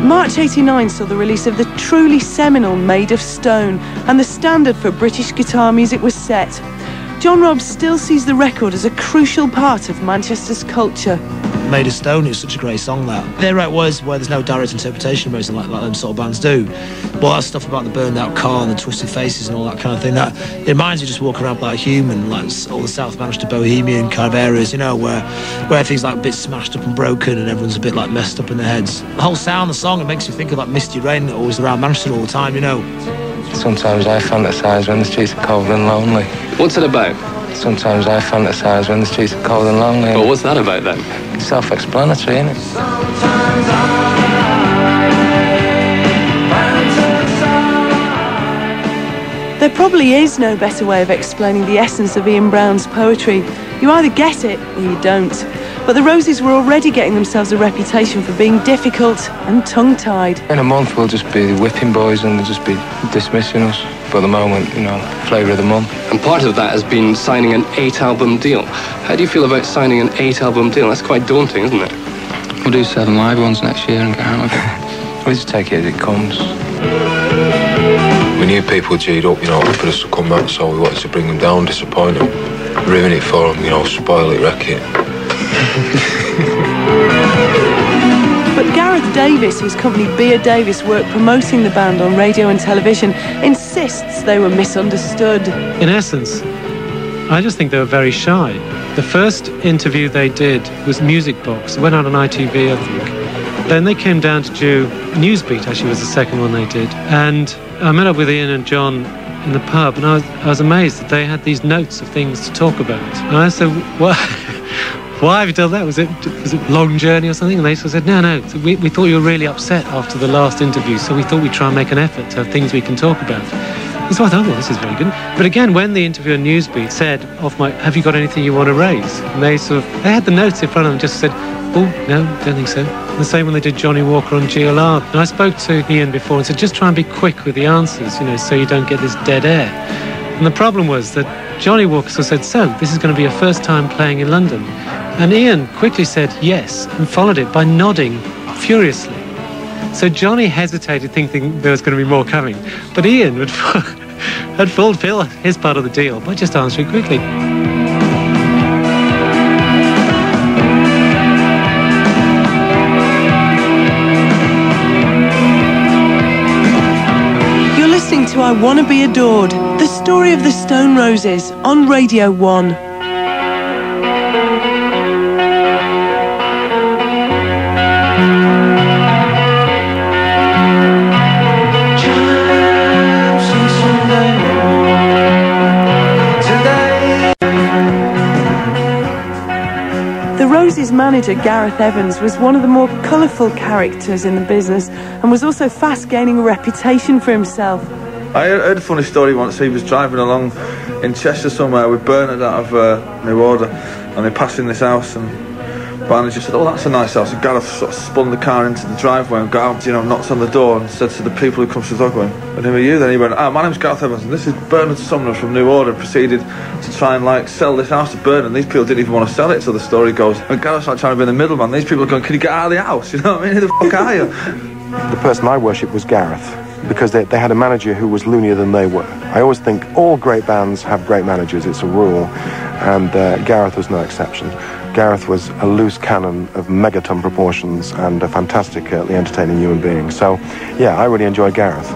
March '89 saw the release of the truly seminal Made of Stone, and the standard for British guitar music was set. John Robb still sees the record as a crucial part of Manchester's culture. Made of Stone is such a great song, that. They write words where there's no direct interpretation of music like them sort of bands do. But that stuff about the burned out car and the twisted faces and all that kind of thing, that it reminds you just walk around like a human, like all the South Manchester Bohemian kind of areas, you know, where things like a bit smashed up and broken and everyone's a bit like messed up in their heads. The whole sound of the song, it makes you think of like misty rain that always around Manchester all the time, you know. Sometimes I fantasise when the streets are cold and lonely. What's it about? Sometimes I fantasise when the streets are cold and lonely. Well, what's that about then? Self-explanatory, isn't it? There probably is no better way of explaining the essence of Ian Brown's poetry. You either get it or you don't. But the Roses were already getting themselves a reputation for being difficult and tongue-tied. In a month we'll just be the whipping boys and they'll just be dismissing us. For the moment, you know, flavour of the month. And part of that has been signing an 8-album deal. How do you feel about signing an 8-album deal? That's quite daunting, isn't it? We'll do 7 live ones next year and get out of it. We just take it as it comes. We knew people were G'd up, you know, for us to come back, so we wanted to bring them down, disappoint them, ruin it for them, you know, spoil it, wreck it. But Gareth Davis, whose company Beer Davis worked promoting the band on radio and television, insists they were misunderstood. In essence, I just think they were very shy. The first interview they did was Music Box. It went out on ITV, I think. Then they came down to do Newsbeat, actually was the second one they did. And I met up with Ian and John in the pub, and I was amazed that they had these notes of things to talk about. And I said, what? Why have you done that? Was it Long Journey or something? And they sort of said, no, we thought you were really upset after the last interview, so we thought we'd try and make an effort to have things we can talk about. And so I thought, well, this is very good. But again, when the interviewer Newsbeat said, have you got anything you want to raise? And they had the notes in front of them, just said, oh, no, don't think so. And the same when they did Johnny Walker on GLR. And I spoke to Ian before and said, just try and be quick with the answers, you know, so you don't get this dead air. And the problem was that Johnny Walker sort of said, so, this is going to be your first time playing in London. And Ian quickly said yes and followed it by nodding furiously. So Johnny hesitated, thinking there was going to be more coming. But Ian had fulfilled his part of the deal by just answering quickly. You're listening to I Wanna Be Adored, the story of the Stone Roses on Radio 1. Roses' manager Gareth Evans was one of the more colourful characters in the business and was also fast gaining a reputation for himself. I heard a funny story once. He was driving along in Chester somewhere with Bernard out of New Order, and they passed in this house, and Barney just said, oh, that's a nice house. And Gareth sort of spun the car into the driveway and got out, you know, knocked on the door and said to the people who come to the door, going, and who are you? Then he went, my name's Gareth Evans and this is Bernard Sumner from New Order, and proceeded to try and like sell this house to Bernard, and these people didn't even want to sell it, so the story goes. And Gareth's like trying to be the middleman. These people are going, can you get out of the house? You know what I mean? Who the fuck are you? The person I worshipped was Gareth, because they had a manager who was loonier than they were. I always think all great bands have great managers, it's a rule, and Gareth was no exception. Gareth was a loose cannon of megaton proportions and a fantastically entertaining human being. So, yeah, I really enjoy Gareth.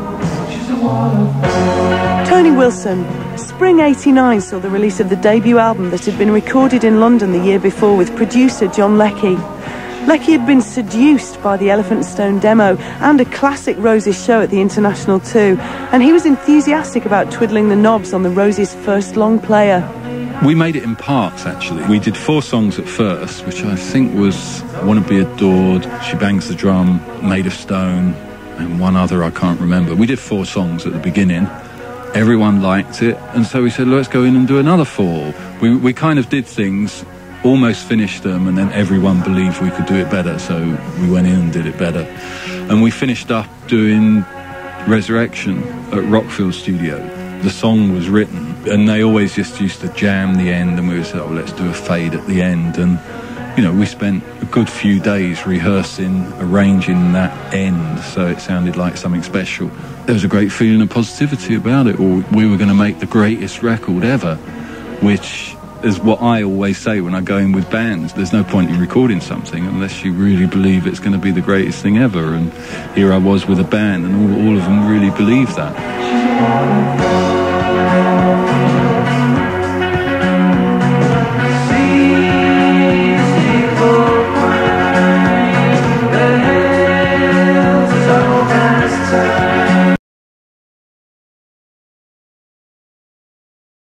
Tony Wilson. Spring '89 saw the release of the debut album that had been recorded in London the year before with producer John Leckie. Leckie had been seduced by the Elephant Stone demo and a classic Roses show at the International too, and he was enthusiastic about twiddling the knobs on the Roses' first long player. We made it in parts, actually. We did 4 songs at first, which I think was Wanna Be Adored, She Bangs the Drum, Made of Stone, and one other I can't remember. We did 4 songs at the beginning. Everyone liked it, and so we said, let's go in and do another 4. We kind of did things, almost finished them, and then everyone believed we could do it better, so we went in and did it better. And we finished up doing Resurrection at Rockfield Studio. The song was written, and they always just used to jam the end, and we would say, oh, let's do a fade at the end. And, you know, we spent a good few days rehearsing, arranging that end so it sounded like something special. There was a great feeling of positivity about it, or we were going to make the greatest record ever, which is what I always say when I go in with bands. There's no point in recording something unless you really believe it's going to be the greatest thing ever. And here I was with a band, and all of them really believed that.